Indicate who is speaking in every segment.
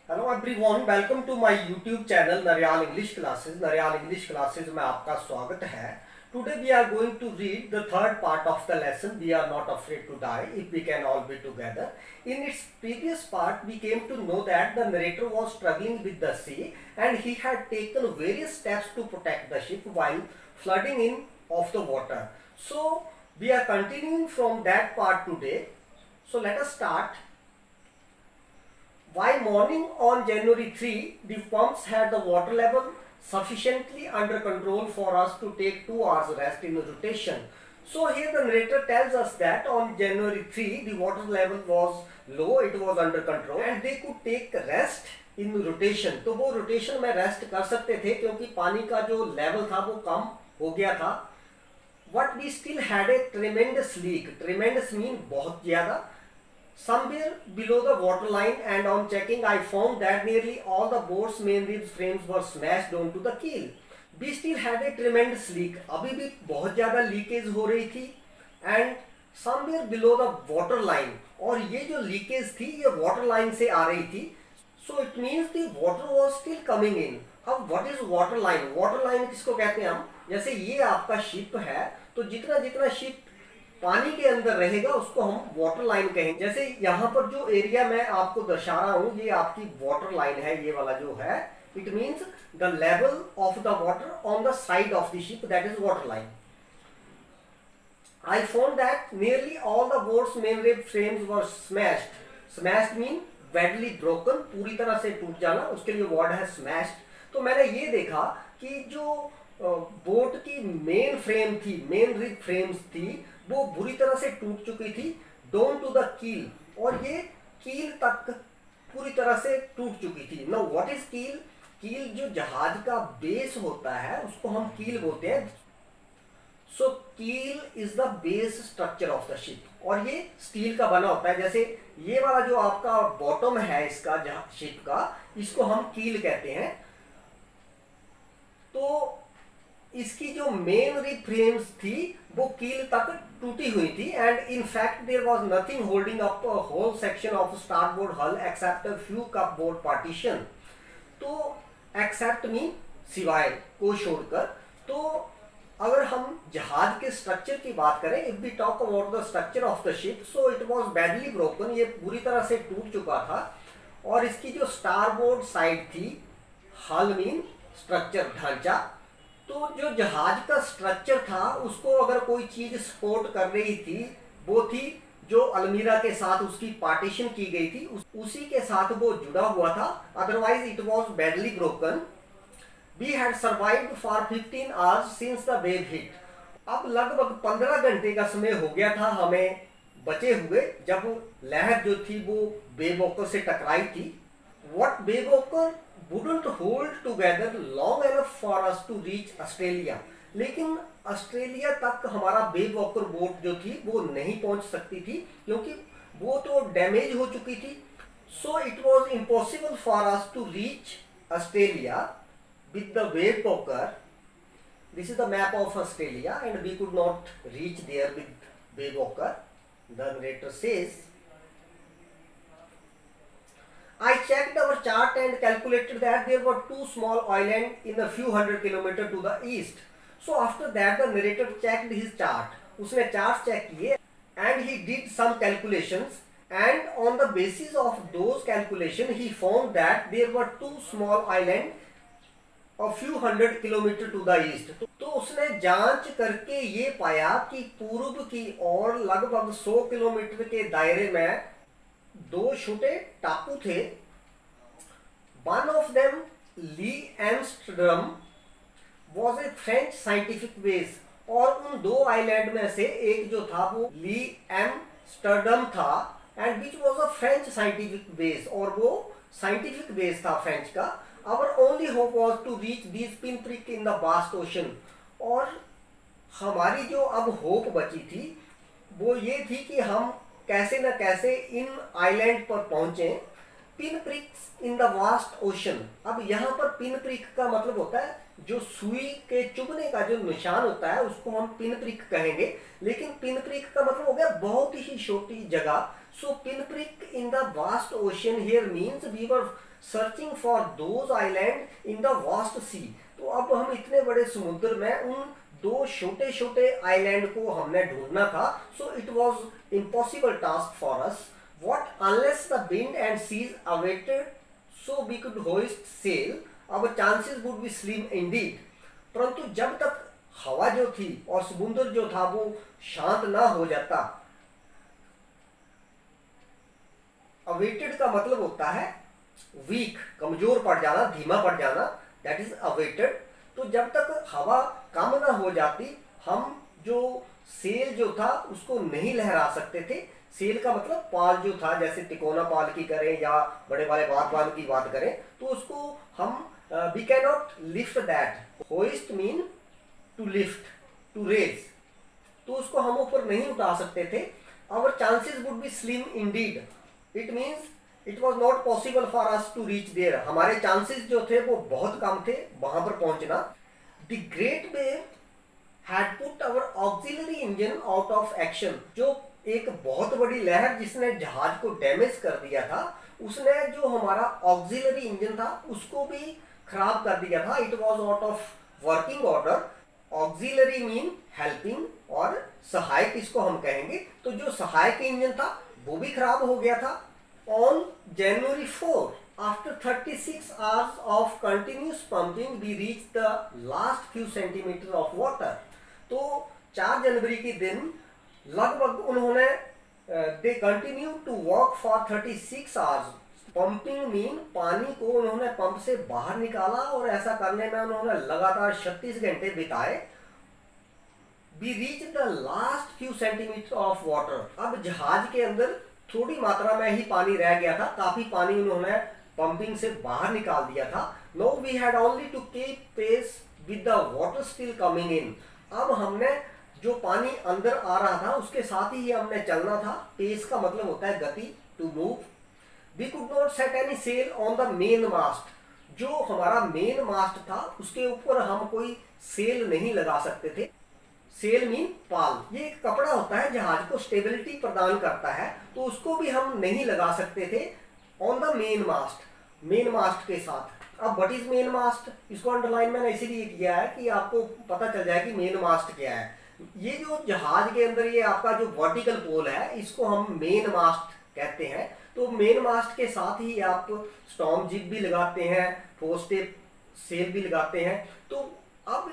Speaker 1: Hello everyone, welcome to my YouTube channel Nariyal English classes. Nariyal English classes में आपका स्वागत है। Today we are going to read the third part of the lesson we are not afraid to die if we can all be together. In its previous part we came to know that the narrator was struggling with the sea and he had taken various steps to protect the ship while flooding in of the water. So we are continuing from that part today. So let us start. By morning on January 3, the pumps had the water level sufficiently under control for us to take 2 hours rest in rotation. So here the narrator tells us that on January 3, the water level was low, it was under control and they could take rest in rotation. तो वो rotation में rest कर सकते थे क्योंकि पानी का जो level था वो कम हो गया था. But we still had a tremendous leak. Tremendous mean बहुत ज़्यादा. Somewhere below the water line, and on checking I found that nearly all the boat's main rib frames were smashed onto the keel. We still had a tremendous leak. अभी भी बहुत ज़्यादा leakage हो रही थी. And somewhere below the water line, और ये जो लीकेज थी ये वाटर लाइन से आ रही थी. So it means the water was still coming in. अब what is water line? Water line किसको कहते हैं हम? जैसे ये आपका शिप है तो जितना जितना शिप पानी के अंदर रहेगा उसको हम वाटर लाइन कहेंगे. जैसे यहाँ पर जो एरिया मैं आपको दर्शा रहा हूँ ये आपकी वाटर लाइन है. ये वाला जो है it means the level of the water on the side of the ship, that is water line. I found that nearly all the boat's main rib frames were smashed. Smashed mean badly broken, पूरी तरह से टूट जाना, उसके लिए word है smashed. तो मैंने ये देखा कि जो बोट की मेन फ्रेम थी, मेन रिब फ्रेम्स थी, वो बुरी तरह से टूट चुकी थी डाउन टू द कील, और ये कील तक पूरी तरह से टूट चुकी थी. नाउ व्हाट इज कील? कील जो जहाज का बेस होता है उसको हम कील बोलते हैं. सो कील is the base structure of the ship, और ये स्टील का बना होता है. जैसे ये वाला जो आपका बॉटम है इसका शिप का, इसको हम कील कहते हैं. तो इसकी जो मेन रिब फ्रेम्स थी वो कील तक टूटी हुई थी. And in fact there was nothing holding up whole section of starboard hull except a few cupboard partition. तो एक्सेप्ट मीन सिवाय, को छोड़कर. तो अगर हम जहाज के स्ट्रक्चर की बात करें, if we talk about the structure of the ship, so it was badly broken, ये पूरी तरह से टूट चुका था. और इसकी जो स्टारबोर्ड साइड थी, हल मीन स्ट्रक्चर, ढांचा, तो जो जहाज का स्ट्रक्चर था उसको अगर कोई चीज सपोर्ट कर रही थी वो थी जो अलमीरा के साथ उसकी पार्टीशन की गई थी, उसी के साथ वो जुड़ा हुआ था. Otherwise it was badly broken. We had survived for 15 hours since the wave hit. अब लगभग 15 घंटे का समय हो गया था हमें बचे हुए जब लहर जो थी वो बेवोकर से टकराई थी. What Bevoker wouldn't hold together long enough for us to reach Australia. लेकिन ऑस्ट्रेलिया तक हमारा बेवॉकर बोट जो थी वो नहीं पहुंच सकती थी क्योंकि वो तो डैमेज हो चुकी थी. So it was impossible for us to reach Australia with the Bevoker. This is the map of Australia and we could not reach there with Bevoker. The narrator says, I checked our chart and calculated that there were 2 small islands in a few hundred kilometers to the east. So after that the narrator checked his chart. उसने chart check किए and he did some calculations, and on the basis of those calculations he found that there were 2 small islands a few hundred kilometers to the east. तो उसने जांच करके ये पाया कि पूर्व की ओर लगभग 100 किलोमीटर के दायरे में 2 छोटे टापू थे. One of them, Ile Amsterdam, was a French scientific base. और उन 2 आइलैंड में से एक जो था वो ली एम्स्टर्डम था, and which was a French scientific base, और वो साइंटिफिक बेस था फ्रेंच का. Our only hope was to reach this pinprick in the vast ocean. और हमारी जो अब होप बची थी वो ये थी कि हम कैसे न कैसे इन आइलैंड पर पहुंचे. Pin prix in the vast ocean. अब यहाँ पर पिन प्रिक का मतलब होता है जो सुई के चुभने का जो निशान होता है उसको हम पिन प्रिक कहेंगे, लेकिन पिन प्रिक का मतलब हो गया बहुत ही छोटी जगह. So pinprick in the vast ocean here means we were searching for those island in the vast sea. तो अब हम इतने बड़े समुद्र में उन दो छोटे छोटे आइलैंड को हमने ढूंढना था. So it was impossible task for us. What unless the wind and seas awaited so we could hoist sail, our chances would be slim indeed. परंतु जब तक हवा जो थी और समुद्र जो था वो शांत ना हो जाता, अवेटेड का मतलब होता है वीक, कमजोर पड़ जाना, धीमा पड़ जाना, दैट इज अवेटेड. तो जब तक हवा कम ना हो जाती हम जो सेल जो था उसको नहीं लहरा सकते थे. सेल का मतलब पाल जो था, जैसे तिकोना पाल की करें या बड़े वाले बागबान की बात करें तो उसको हम we can not lift that. Hoist mean to lift, to raise, तो उसको हम ऊपर नहीं उठा सकते थे. Our chances would be slim indeed. It means it was not possible for us to reach there. हमारे चांसेस जो थे वो बहुत कम थे वहां पर पहुंचना. The great wave had put our auxiliary engine out of action. जो एक बहुत बड़ी लहर जिसने जहाज को डैमेज कर दिया था, उसने जो हमारा ऑक्सिलरी इंजन था उसको भी खराब कर दिया था. It was out of working order. Auxiliary mean helping और सहायक इसको हम कहेंगे. तो जो सहायक इंजन था वो भी खराब हो गया था. On January 4, after 36 hours of continuous pumping, we reached the last few centimeters of water. तो 4 जनवरी के दिन लगभग उन्होंने they continue to work for 36 hours. Pumping mean पानी को उन्होंने पंप से बाहर निकाला और ऐसा करने में उन्होंने लगातार 36 घंटे बिताए. We reached the last few centimeters of water. अब जहाज के अंदर थोड़ी मात्रा में ही पानी रह गया था, काफी पानी उन्होंने पंपिंग से बाहर निकाल दिया था. Now we had only to keep pace with the water still coming in. अब हमने जो पानी अंदर आ रहा था उसके साथ ही हमने चलना था. पेस का मतलब होता है गति, to move. We could not set any sail on the main mast. जो हमारा मेन मास्ट था उसके ऊपर हम कोई सेल नहीं लगा सकते थे. सेल मीन पाल. ये एक कपड़ा होता है जहाज को स्टेबिलिटी प्रदान करता है, तो उसको भी हम नहीं लगा सकते थे on the main mast, main mast के साथ. अब व्हाट इज मेन मास्ट, इसको अंडरलाइन मैंने इसीलिए किया है कि आपको पता चल जाए कि मेन मास्ट क्या है. ये जो जहाज के अंदर ये आपका जो वर्टिकल पोल है इसको हम मेन मास्ट कहते हैं. तो मेन मास्ट के साथ ही आप स्टॉर्म जिब भी लगाते हैं, फोरस्टेप सेल भी लगाते हैं. तो अब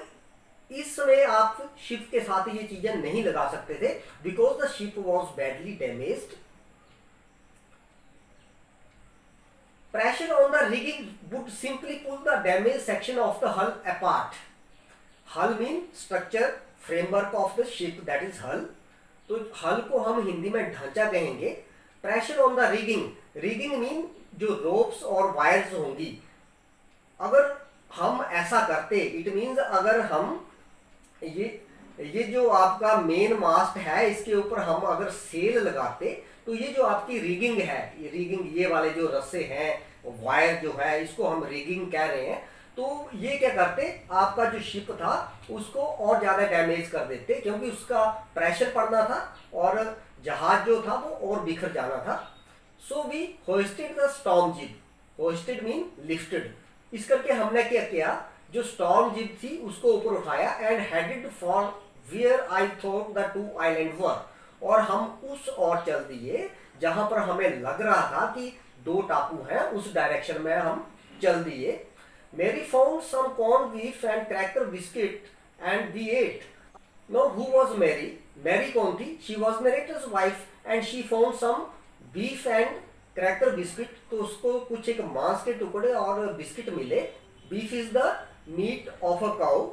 Speaker 1: इस समय आप शिप के साथ ये चीजें नहीं लगा सकते थे because the ship was badly damaged. Pressure on the rigging would simply pull the damage section of the hull apart. Hull mean structure, framework of the ship, that is hull. तो hull को हम हिंदी में ढांचा कहेंगे. Pressure on the rigging, rigging mean जो ropes और wires होंगी. अगर हम ऐसा करते, इट मीन्स अगर हम ये जो आपका मेन मास्ट है इसके ऊपर हम अगर सेल लगाते तो ये जो आपकी रिगिंग है, ये रिगिंग, ये वाले जो रस्से हैं, वायर जो है, इसको हम रिगिंग कह रहे हैं. तो ये क्या करते, आपका जो शिप था उसको और ज्यादा डैमेज कर देते क्योंकि उसका प्रेशर पड़ना था और जहाज जो था वो और बिखर जाना था. सो वी होइस्टेड द स्टॉर्म जिब. होइस्टेड मीन लिफ्टेड. इस करके हमने क्या किया, जो स्टॉर्म जिब थी उसको ऊपर उठाया and headed for where I thought the two island were. और हम उस ओर चल दिए जहां पर हमें लग रहा था कि दो टापू हैं, उस डायरेक्शन में हम चल दिए. Mary found some corn beef and cracker biscuit and we ate. No who was Mary, Mary कौन थी, she was narrator's wife and she found some beef and cracker biscuit. तो उसको कुछ एक मांस के टुकड़े और बिस्किट मिले. Beef is the meat of a cow.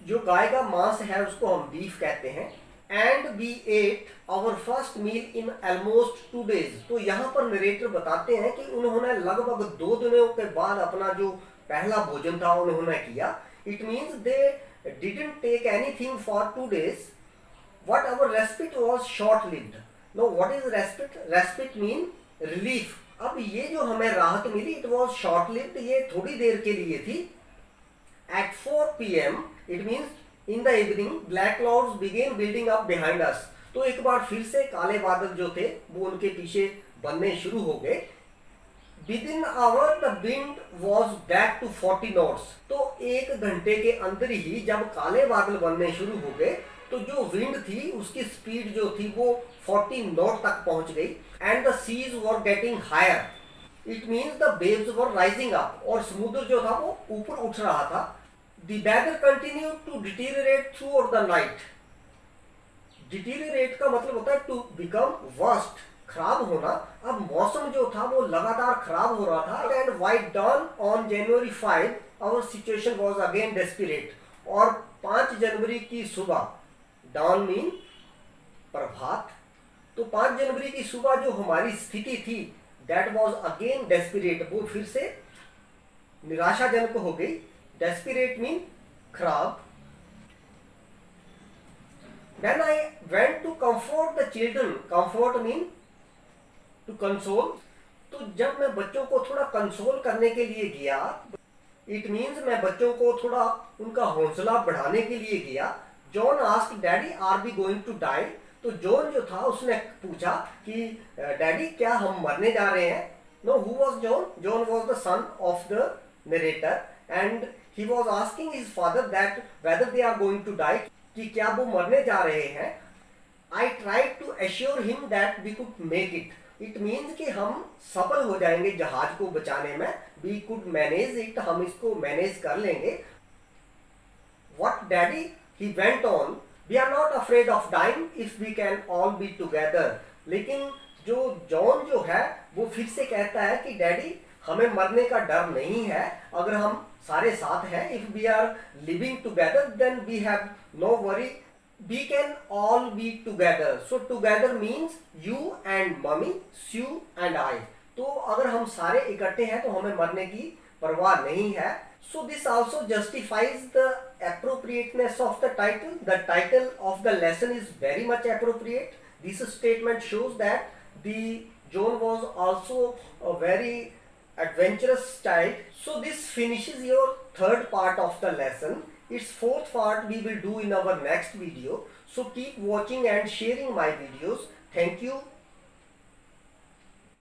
Speaker 1: जो गाय का मांस है उसको हम बीफ कहते हैं. And we ate our first meal in almost 2 days. तो यहाँ पर नरेटर बताते हैं कि उन्होंने लगभग 2 दिनों के बाद अपना जो पहला भोजन था उन्होंने किया. It means they didn't take anything for 2 days. What our respite was short-lived. Now what is respite? Respite mean relief. अब ये जो हमें राहत मिली, it was short-lived, ये थोड़ी देर के लिए थी. At 4 PM, it means in the evening, black clouds began building up behind us. तो एक बार फिर से काले बादल जो थे वो उनके पीछे बनने शुरू हो गए। Within an hour the wind was back to 40 knots। तो एक घंटे के अंदर ही जब काले बादल बनने शुरू हो गए तो जो विंड थी उसकी स्पीड जो थी वो 40 नॉट तक पहुंच गई। And the seas were getting higher, it means the waves were rising up, और समुद्र जो था वो ऊपर उठ रहा था। The weather continued to deteriorate throughout the night. Deteriorate का मतलब होता है टू बिकम वर्स्ट, खराब होना। अब मौसम जो था वो लगातार खराब हो रहा था। And white dawn on January 5 our situation was again desperate. और 5 जनवरी की सुबह, डॉन मीन प्रभात, तो 5 जनवरी की सुबह जो हमारी स्थिति थी दैट वाज अगेन डेस्परेट, वो फिर से निराशाजनक हो गई। डेस्परेट मीन खराब। Then I went to comfort the children, comfort mean to console। तो जब मैं बच्चों को थोड़ा कंसोल करने के लिए गया, इट मीन्स मैं बच्चों को थोड़ा उनका हौसला बढ़ाने के लिए गया। John asked daddy are we going to die. तो जॉन जो था उसने पूछा कि डैडी क्या हम मरने जा रहे हैं। No, who was John? John was the son of the narrator and he was asking his father that whether they are going to die, कि क्या वो मरने जा रहे हैं। I tried to assure him that we could make it, it means कि हम सफल हो जाएंगे जहाज को बचाने में। वी कुड मैनेज इट, हम इसको मैनेज कर लेंगे। What daddy, he went on, we are not afraid of dying if we can all be together. लेकिन जो जॉन जो है वो फिर से कहता है कि डैडी हमें मरने का डर नहीं है अगर हम सारे साथ हैं। If we are living together then we have no worry, we can all be together. So together means you and mummy, Sue and I. तो अगर हम सारे इकट्ठे हैं तो हमें मरने की परवाह नहीं है। So this also justifies the appropriateness of the title। The title of the lesson is very much appropriate। This statement shows that the John was also a very adventurous child। So this finishes your third part of the lesson। Its fourth part we will do in our next video। So keep watching and sharing my videos। Thank you।